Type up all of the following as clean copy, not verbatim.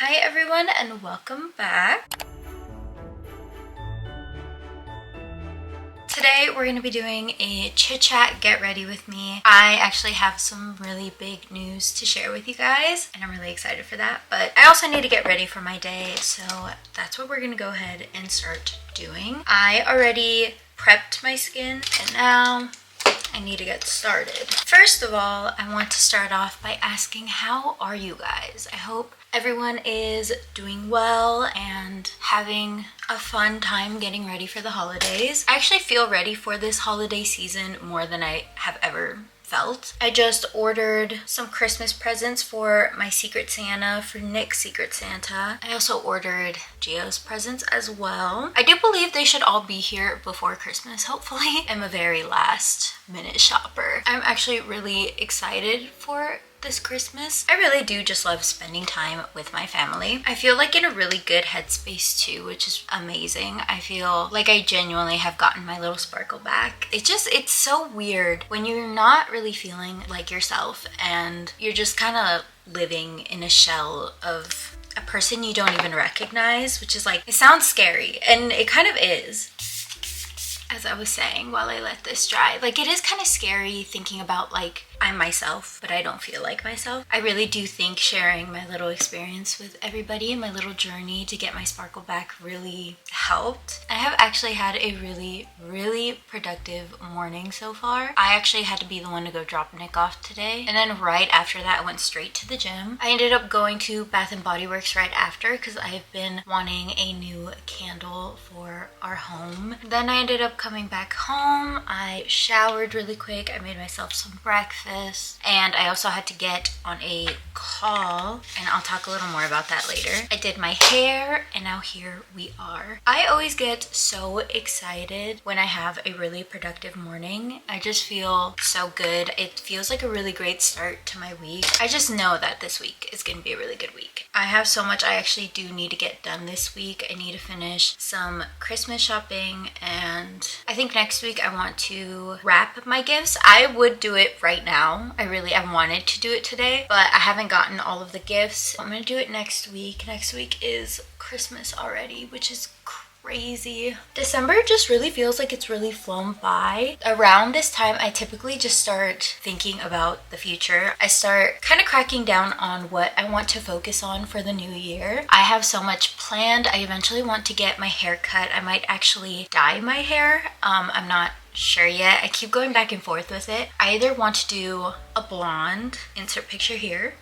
Hi everyone and welcome back. Today we're going to be doing a chit chat get ready with me. I actually have some really big news to share with you guys and I'm really excited for that, but I also need to get ready for my day, so that's what we're going to go ahead and start doing. I already prepped my skin and now I need to get started. First of all, I want to start off by asking, how are you guys? I hope everyone is doing well and having a fun time getting ready for the holidays. I actually feel ready for this holiday season more than I have ever felt. I just ordered some Christmas presents for my Secret Santa, for Nick's Secret Santa. I also ordered Gio's presents as well. I do believe they should all be here before Christmas, hopefully. I'm a very last minute shopper. I'm actually really excited for this Christmas. I really do just love spending time with my family. I feel like in a really good headspace too, which is amazing. I feel like I genuinely have gotten my little sparkle back. It's so weird when you're not really feeling like yourself and you're just kind of living in a shell of a person you don't even recognize, which is like, it sounds scary and it kind of is. As I was saying while I let this dry, like it is kind of scary thinking about like I'm myself, but I don't feel like myself. I really do think sharing my little experience with everybody and my little journey to get my sparkle back really helped. I have actually had a really productive morning so far. I actually had to be the one to go drop Nick off today, and then right after that I went straight to the gym. I ended up going to Bath and Body Works right after because I have been wanting a new candle for our home. Then I ended up coming back home. I showered really quick. I made myself some breakfast. And I also had to get on a call, and I'll talk a little more about that later. I did my hair, and now here we are. I always get so excited when I have a really productive morning. I just feel so good. It feels like a really great start to my week. I just know that this week is going to be a really good week. I have so much I actually do need to get done this week. I need to finish some Christmas shopping, and I think next week I want to wrap my gifts. I would do it right now. I wanted to do it today, but I haven't gotten all of the gifts. I'm gonna do it next week. Next week is Christmas already, which is crazy. December just really feels like it's really flown by. Around this time, I typically just start thinking about the future. I start kind of cracking down on what I want to focus on for the new year. I have so much planned. I eventually want to get my hair cut. I might actually dye my hair. I'm not sure yet. I keep going back and forth with it. I either want to do a blonde, insert picture here,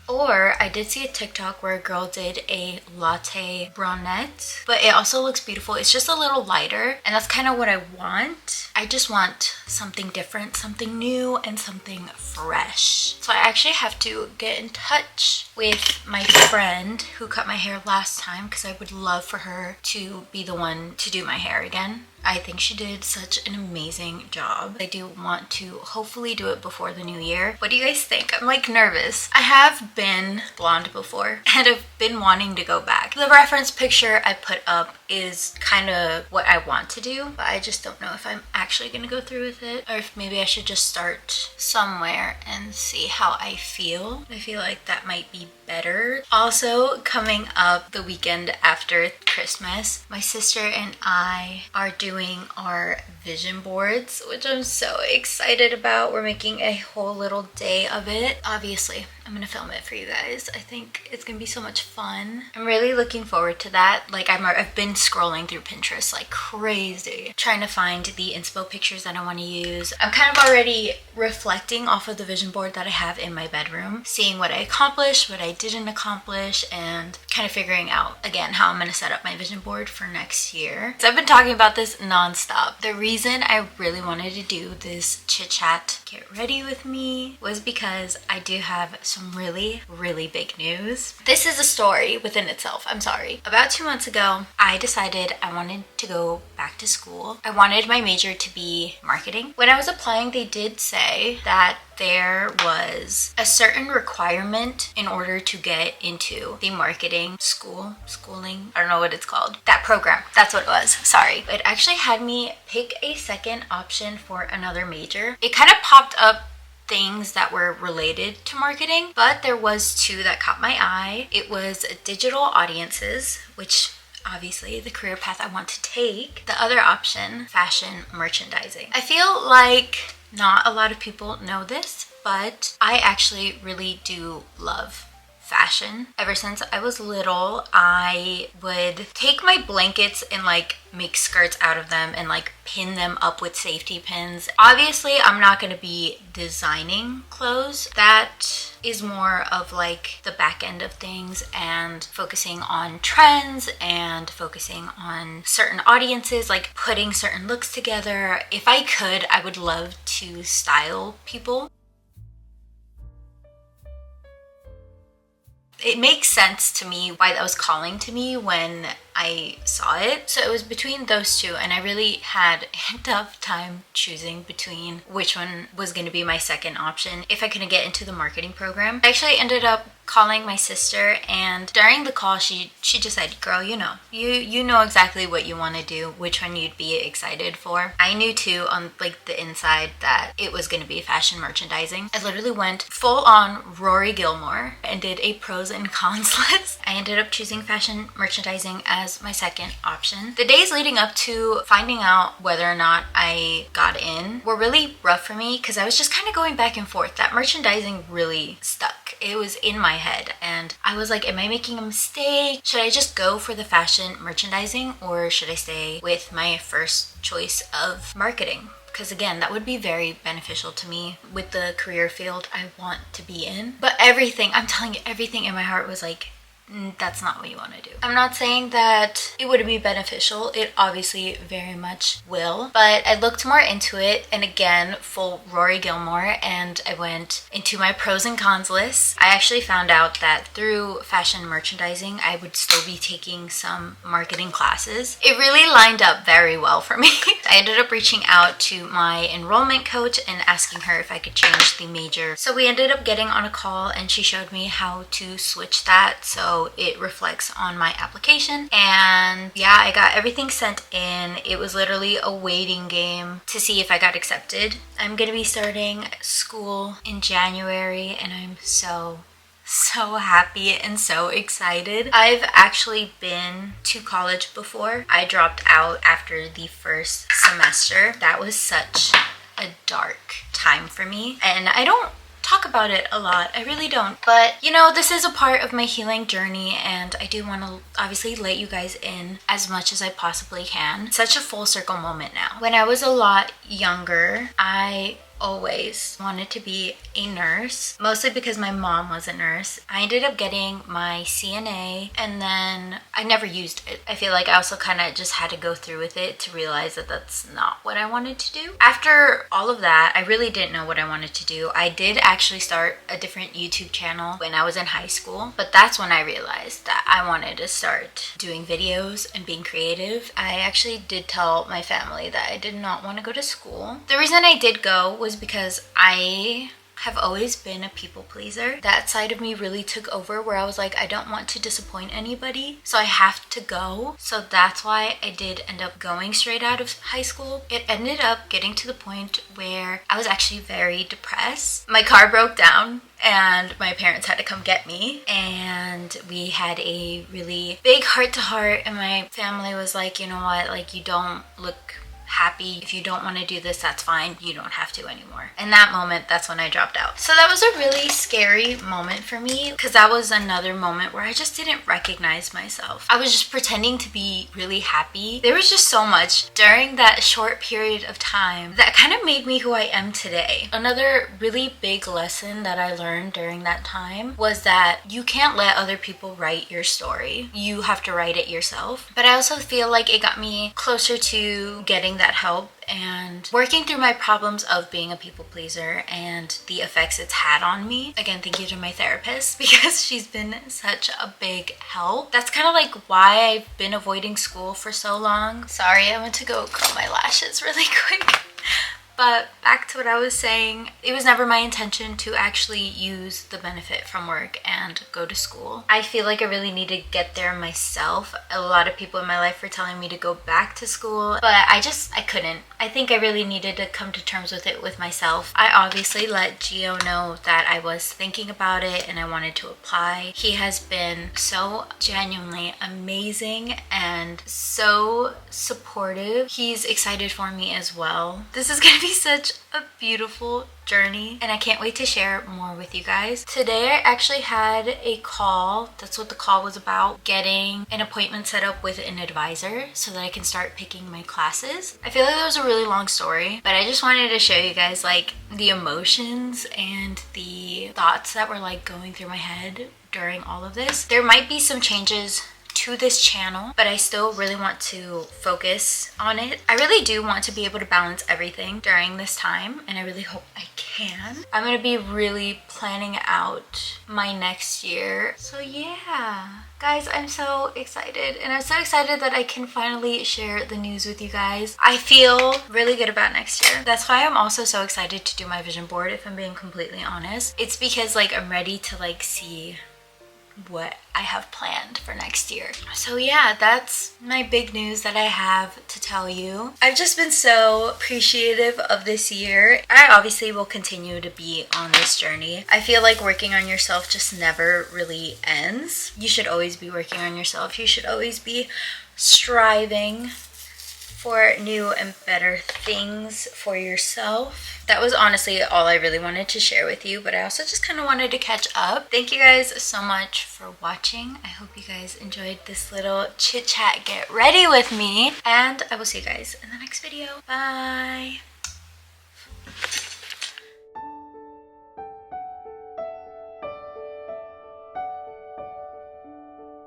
or I did see a TikTok where a girl did a latte brunette, but it also looks beautiful. It's just a little lighter, and that's kind of what I want. I just want something different, something new, and something fresh. So I actually have to get in touch with my friend who cut my hair last time because I would love for her to be the one to do my hair again. I think she did such an amazing job. I do want to hopefully do it before the new year. What do you guys think? I'm like nervous. I have been blonde before and I've been wanting to go back. The reference picture I put up is kind of what I want to do, but I just don't know if I'm actually gonna go through with it or if maybe I should just start somewhere and see how I feel. I feel like that might be better. Also, coming up the weekend after Christmas, my sister and I are doing our vision boards, which I'm so excited about. We're making a whole little day of it. Obviously, I'm gonna film it for you guys. I think it's gonna be so much fun. I'm really looking forward to that. Like I've been scrolling through Pinterest like crazy, trying to find the inspo pictures that I want to use. I'm kind of already reflecting off of the vision board that I have in my bedroom, seeing what I accomplished, what I didn't accomplish, and kind of figuring out again how I'm gonna set up my vision board for next year. So I've been talking about this nonstop. The reason I really wanted to do this chit chat get ready with me was because I do have some really big news. This is a story within itself. I'm sorry. About 2 months ago, I decided I wanted to go back to school. I wanted my major to be marketing. When I was applying, they did say that there was a certain requirement in order to get into the marketing schooling, I don't know what it's called, that program. That's what it was. Sorry. It actually had me pick a second option for another major. It kind of popped up things that were related to marketing, but there was two that caught my eye. It was digital audiences, which obviously the career path I want to take. The other option, fashion merchandising. I feel like not a lot of people know this, but I actually really do love fashion. Ever since I was little, I would take my blankets and like make skirts out of them and like pin them up with safety pins. Obviously, I'm not going to be designing clothes. That is more of like the back end of things and focusing on trends and focusing on certain audiences, like putting certain looks together. If I could, I would love to style people. It makes sense to me why that was calling to me when I saw it. So it was between those two, and I really had a tough time choosing between which one was going to be my second option if I couldn't get into the marketing program. I actually ended up calling my sister, and during the call she just said, girl, you know exactly what you want to do, which one you'd be excited for. I knew too on like the inside that it was going to be fashion merchandising. I literally went full on Rory Gilmore and did a pros and cons list. I ended up choosing fashion merchandising as my second option. The days leading up to finding out whether or not I got in were really rough for me because I was just kind of going back and forth. That merchandising really stuck. It was in my head and I was like, am I making a mistake? Should I just go for the fashion merchandising or should I stay with my first choice of marketing? Because again, that would be very beneficial to me with the career field I want to be in. But everything, I'm telling you, everything in my heart was like, that's not what you want to do. I'm not saying that it would be beneficial. It obviously very much will. But I looked more into it, and again, full Rory Gilmore, and I went into my pros and cons list. I actually found out that through fashion merchandising, I would still be taking some marketing classes. It really lined up very well for me. I ended up reaching out to my enrollment coach and asking her if I could change the major. So we ended up getting on a call and she showed me how to switch that so it reflects on my application. And yeah, I got everything sent in. It was literally a waiting game to see if I got accepted. I'm gonna be starting school in January and I'm so happy and so excited. I've actually been to college before. I dropped out after the first semester. That was such a dark time for me, and I don't talk about it a lot. I really don't. But you know, this is a part of my healing journey and I do want to obviously let you guys in as much as I possibly can. Such a full circle moment now. When I was a lot younger, I always wanted to be a nurse, mostly because my mom was a nurse. I ended up getting my CNA and then I never used it. I feel like I also kind of just had to go through with it to realize that that's not what I wanted to do. After all of that, I really didn't know what I wanted to do. I did actually start a different YouTube channel when I was in high school, but that's when I realized that I wanted to start doing videos and being creative. I actually did tell my family that I did not want to go to school. The reason I did go was because I have always been a people pleaser. That side of me really took over where I was like, I don't want to disappoint anybody, so I have to go. So that's why I did end up going straight out of high school. It ended up getting to the point where I was actually very depressed. My car broke down and my parents had to come get me, and we had a really big heart-to-heart, and my family was like, you know what, like, you don't look happy. If you don't want to do this, that's fine. You don't have to anymore. In that moment, that's when I dropped out. So that was a really scary moment for me because that was another moment where I just didn't recognize myself. I was just pretending to be really happy. There was just so much during that short period of time that kind of made me who I am today. Another really big lesson that I learned during that time was that you can't let other people write your story. You have to write it yourself. But I also feel like it got me closer to getting that help and working through my problems of being a people pleaser and the effects it's had on me. Again, thank you to my therapist because she's been such a big help. That's kind of like why I've been avoiding school for so long. Sorry, I went to go curl my lashes really quick. But back to what I was saying, it was never my intention to actually use the benefit from work and go to school. I feel like I really need to get there myself. A lot of people in my life were telling me to go back to school, but I couldn't. I think I really needed to come to terms with it with myself. I obviously let Gio know that I was thinking about it and I wanted to apply. He has been so genuinely amazing and so supportive. He's excited for me as well. This is gonna be such a beautiful journey and I can't wait to share more with you guys. Today I actually had a call. That's what the call was about, getting an appointment set up with an advisor so that I can start picking my classes. I feel like that was a really long story, but I just wanted to show you guys like the emotions and the thoughts that were like going through my head during all of this. There might be some changes to this channel, but I still really want to focus on it. I really do want to be able to balance everything during this time, and I really hope I can. I'm gonna be really planning out my next year. So yeah, guys, I'm so excited, and I'm so excited that I can finally share the news with you guys. I feel really good about next year. That's why I'm also so excited to do my vision board, if I'm being completely honest. It's because like I'm ready to like see what I have planned for next year. So yeah, that's my big news that I have to tell you. I've just been so appreciative of this year. I obviously will continue to be on this journey. I feel like working on yourself just never really ends. You should always be working on yourself. You should always be striving for new and better things for yourself. That was honestly all I really wanted to share with you, but I also just kind of wanted to catch up. Thank you guys so much for watching. I hope you guys enjoyed this little chit chat get ready with me, and I will see you guys in the next video. Bye.